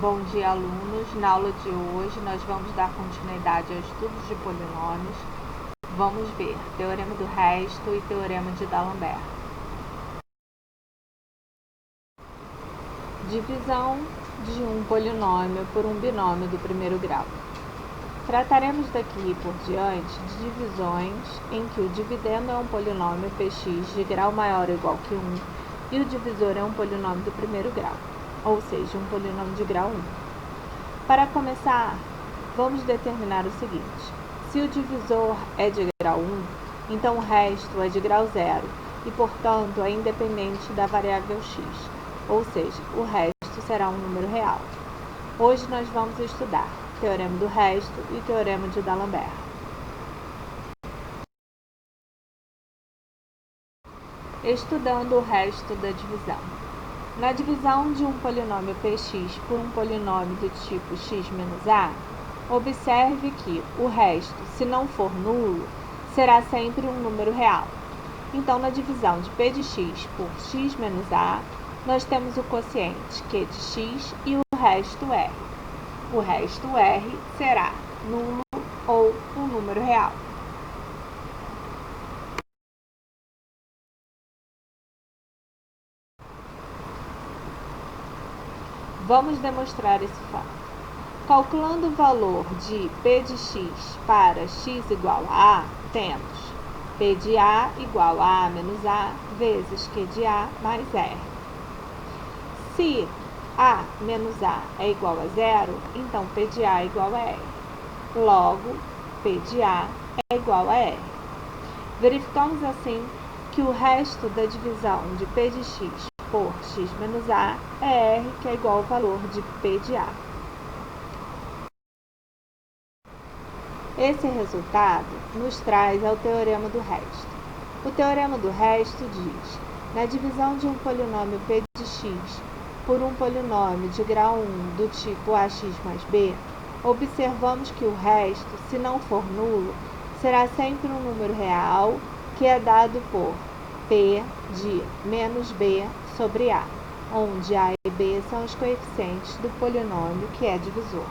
Bom dia, alunos. Na aula de hoje, nós vamos dar continuidade aos estudos de polinômios. Vamos ver Teorema do Resto e Teorema de D'Alembert. Divisão de um polinômio por um binômio do primeiro grau. Trataremos daqui por diante de divisões em que o dividendo é um polinômio px de grau maior ou igual que 1 e o divisor é um polinômio do primeiro grau, ou seja, um polinômio de grau 1. Para começar, vamos determinar o seguinte: se o divisor é de grau 1, então o resto é de grau 0 e, portanto, é independente da variável x, ou seja, o resto será um número real. Hoje nós vamos estudar Teorema do Resto e Teorema de D'Alembert. Estudando o resto da divisão. Na divisão de um polinômio px por um polinômio do tipo x menos a, observe que o resto, se não for nulo, será sempre um número real. Então, na divisão de p de x por x menos a, nós temos o quociente q de x e o resto r. O resto r será nulo ou um número real. Vamos demonstrar esse fato. Calculando o valor de p de x para x igual a, temos p de a igual a menos a vezes q de a mais r. Se a menos a é igual a zero, então p de a é igual a r. Logo, p de a é igual a r. Verificamos assim que o resto da divisão de p de x por x menos a é r, que é igual ao valor de p de a. Esse resultado nos traz ao Teorema do Resto. O Teorema do Resto diz: na divisão de um polinômio p de x por um polinômio de grau 1 do tipo ax mais b, observamos que o resto, se não for nulo, será sempre um número real, que é dado por p de menos b sobre a, onde a e b são os coeficientes do polinômio que é divisor.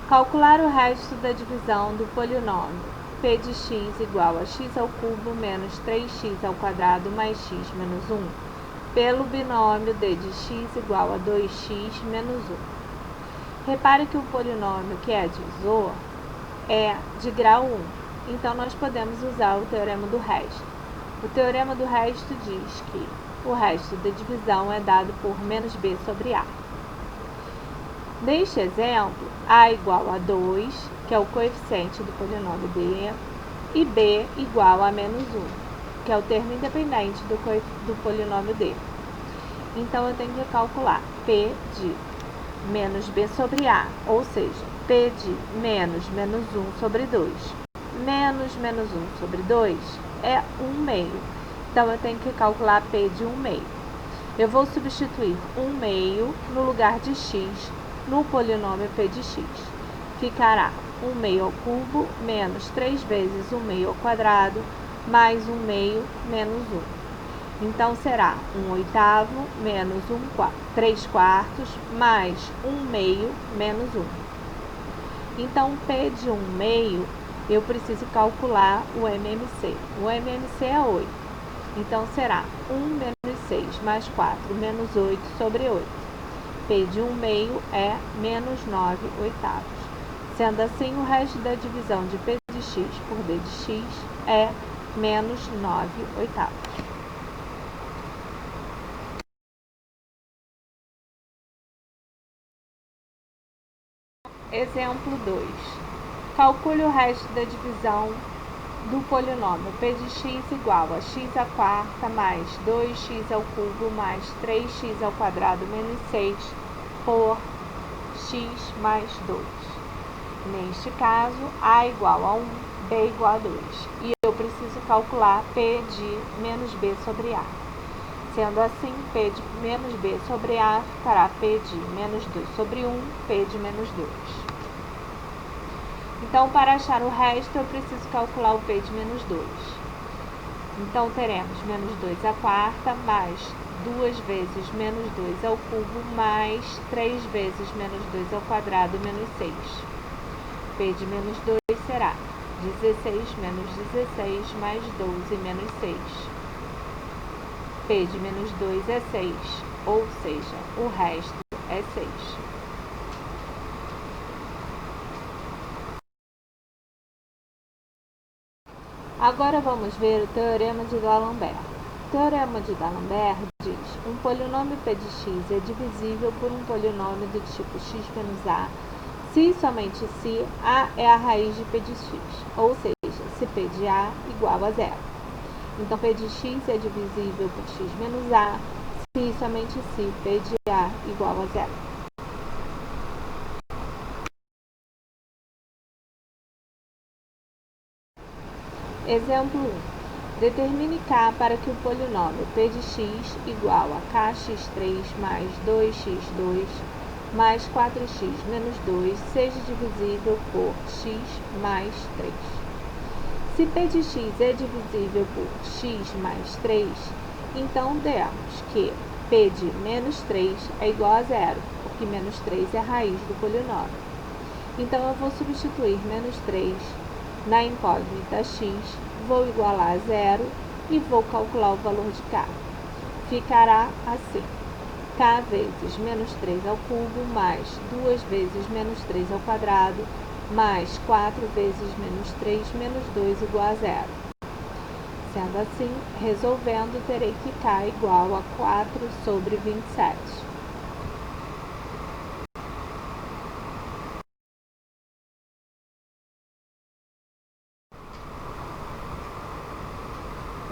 Calcular o resto da divisão do polinômio p de x igual a x ao cubo menos 3x ao quadrado mais x menos 1, pelo binômio d de x igual a 2x menos 1. Repare que o polinômio que é divisor é de grau 1, então nós podemos usar o Teorema do Resto. O Teorema do Resto diz que o resto da divisão é dado por menos b sobre a. Neste exemplo, a igual a 2, que é o coeficiente do polinômio d, e b igual a menos 1, que é o termo independente do polinômio d. Então, eu tenho que calcular p de menos b sobre a, ou seja, p de menos 1 sobre 2. Menos 1 sobre 2 é 1 meio. Então, eu tenho que calcular p de 1 meio. Eu vou substituir 1 meio no lugar de x no polinômio p de x. Ficará 1 meio ao cubo menos 3 vezes 1 meio ao quadrado mais 1 meio menos 1. Então, será 1 oitavo menos 3 quartos mais 1 meio menos 1. Então, p de 1 meio, eu preciso calcular o MMC. O MMC é 8. Então, será 1 menos 6 mais 4 menos 8 sobre 8. P de 1 meio é menos 9 oitavos. Sendo assim, o resto da divisão de P de x por D de x é menos 9 oitavos. Exemplo 2. Calcule o resto da divisão do polinômio p de x igual a x à quarta mais 2x ao cubo mais 3x ao quadrado menos 6 por x mais 2. Neste caso, a igual a 1, b igual a 2. E eu preciso calcular p de menos b sobre a. Sendo assim, p de menos b sobre a ficará p de menos 2 sobre 1, p de menos 2. Então, para achar o resto, eu preciso calcular o p de menos 2. Então, teremos menos 2 à quarta, mais 2 vezes menos 2 ao cubo, mais 3 vezes menos 2 ao quadrado, menos 6. P de menos 2 será 16 menos 16, mais 12 menos 6. P de menos 2 é 6, ou seja, o resto é 6. Agora vamos ver o Teorema de D'Alembert. O Teorema de D'Alembert diz: um polinômio p de x é divisível por um polinômio do tipo x menos a, se e somente se a é a raiz de p de x, ou seja, se p de a igual a zero. Então, p de x é divisível por x menos a, se e somente se p de a igual a zero. Exemplo 1. Determine k para que o polinômio p de x igual a kx3 mais 2x2 mais 4x menos 2 seja divisível por x mais 3. Se p de x é divisível por x mais 3, então demos que p de menos 3 é igual a zero, porque menos 3 é a raiz do polinômio. Então, eu vou substituir menos 3 na incógnita x, vou igualar a zero e vou calcular o valor de k. Ficará assim: k vezes menos 3 ao cubo, mais 2 vezes menos 3 ao quadrado, mais 4 vezes menos 3 menos 2 igual a zero. Sendo assim, resolvendo, terei que k igual a 4 sobre 27.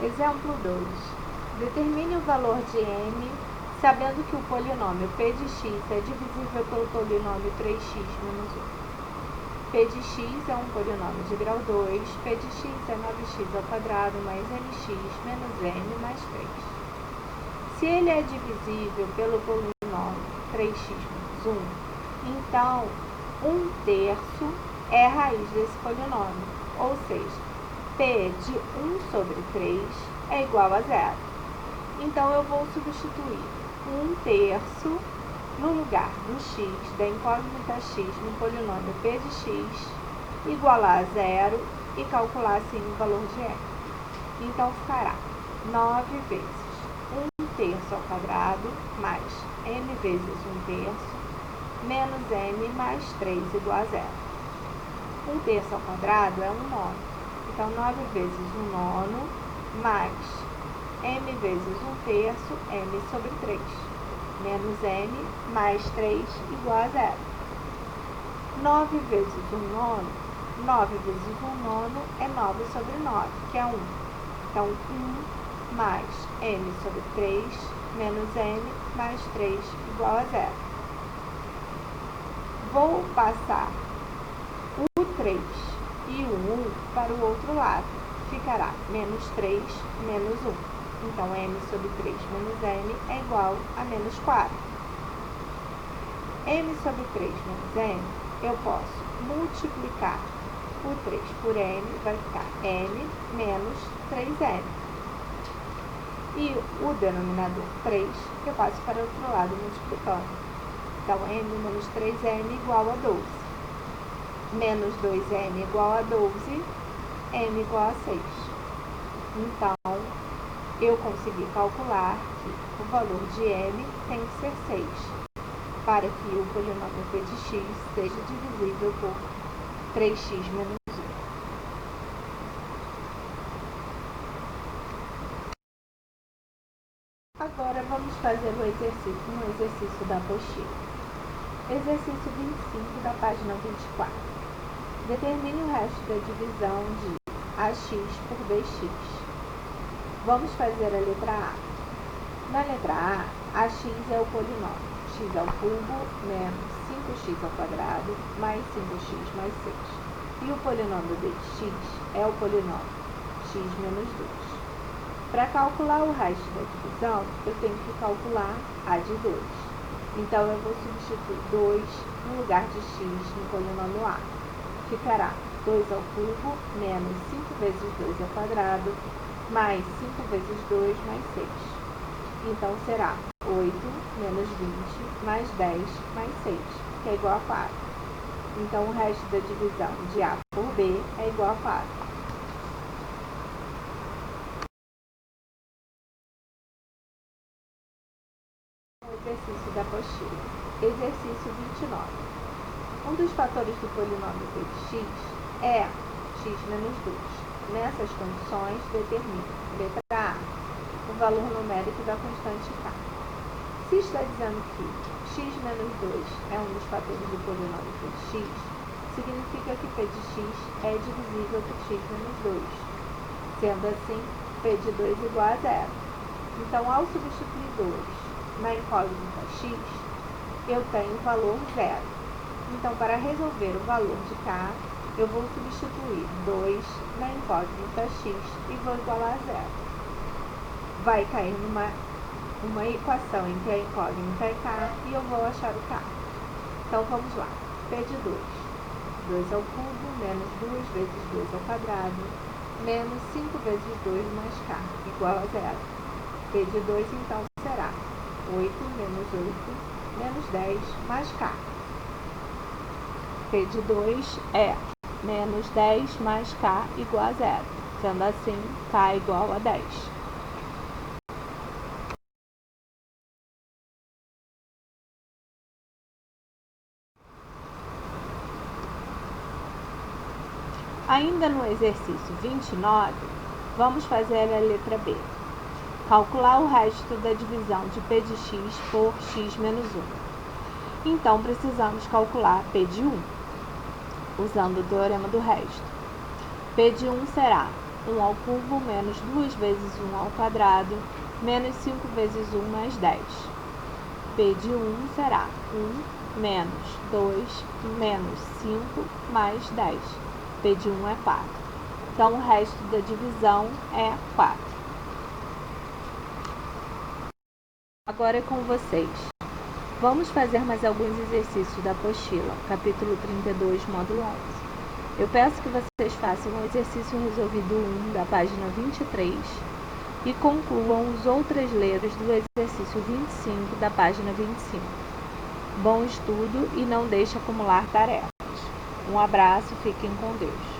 Exemplo 2. Determine o valor de m, sabendo que o polinômio p de x é divisível pelo polinômio 3x menos 1. P de x é um polinômio de grau 2, p de x é 9x ao quadrado mais nx menos n mais 3. Se ele é divisível pelo polinômio 3x menos 1, então 1/3 é a raiz desse polinômio, ou seja, p de 1 sobre 3 é igual a zero. Então, eu vou substituir 1/3 no lugar do x, da incógnita x, no polinômio p de x, igualar a zero e calcular assim o valor de m. Então, ficará 9 vezes 1/3 ao quadrado, mais m vezes 1/3, menos m mais 3 igual a zero. 1/3 ao quadrado é 1/9. Então, 9 vezes 1/9, mais m vezes 1/3, m sobre 3, menos m mais 3 igual a zero. 9 vezes 1/9, 9 vezes 1/9 é 9 sobre 9, que é 1. Então, 1 mais m sobre 3, menos m mais 3 igual a zero. Vou passar o 3 e o 1 para o outro lado. Ficará menos 3 menos 1. Então, m sobre 3 menos m é igual a menos 4. m sobre 3 menos m, eu posso multiplicar o 3 por m, vai ficar m menos 3m. E o denominador 3, eu passo para o outro lado multiplicando. Então, m menos 3m igual a 12. Menos 2m igual a 12, m igual a 6. Então, eu consegui calcular que o valor de m tem que ser 6, para que o polinômio p de x seja divisível por 3x menos 1. Agora, vamos fazer um exercício da apostila. Exercício 25 da página 24. Determine o resto da divisão de ax por bx. Vamos fazer a letra A. Na letra A, ax é o polinômio x ao cubo menos 5x ao quadrado mais 5x mais 6. E o polinômio bx é o polinômio x menos 2. Para calcular o resto da divisão, eu tenho que calcular a de 2. Então, eu vou substituir 2 no lugar de x no polinômio A. Ficará 2 ao cubo menos 5 vezes 2 ao quadrado mais 5 vezes 2 mais 6. Então, será 8 menos 20 mais 10 mais 6, que é igual a 4. Então, o resto da divisão de A por B é igual a 4. O exercício da apostila. Exercício 29. Um dos fatores do polinômio p de x é x menos 2. Nessas condições, determine, letra A, o valor numérico da constante k. Se está dizendo que x menos 2 é um dos fatores do polinômio p de x, significa que p de x é divisível por x menos 2. Sendo assim, p de 2 igual a 0. Então, ao substituir 2 na incógnita x, eu tenho o valor 0. Então, para resolver o valor de k, eu vou substituir 2 na incógnita x e vou igualar a 0. Vai cair uma equação em que a incógnita é k e eu vou achar o k. Então, vamos lá. P de 2. 2 ao cubo menos 2 vezes 2 ao quadrado menos 5 vezes 2 mais k igual a 0. P de 2, então, será 8 menos 8 menos 10 mais k. P de 2 é menos 10 mais k igual a 0. Sendo assim, k igual a 10. Ainda no exercício 29, vamos fazer a letra B. Calcular o resto da divisão de P de x por x menos 1. Então, precisamos calcular P de 1, usando o teorema do resto. P de 1 será 1 ao cubo menos 2 vezes 1 ao quadrado menos 5 vezes 1 mais 10. P de 1 será 1 menos 2 menos 5 mais 10. P de 1 é 4. Então, o resto da divisão é 4. Agora é com vocês. Vamos fazer mais alguns exercícios da apostila, capítulo 32, módulo 11. Eu peço que vocês façam o exercício resolvido 1 da página 23 e concluam as outras letras do exercício 25 da página 25. Bom estudo e não deixe acumular tarefas. Um abraço, fiquem com Deus.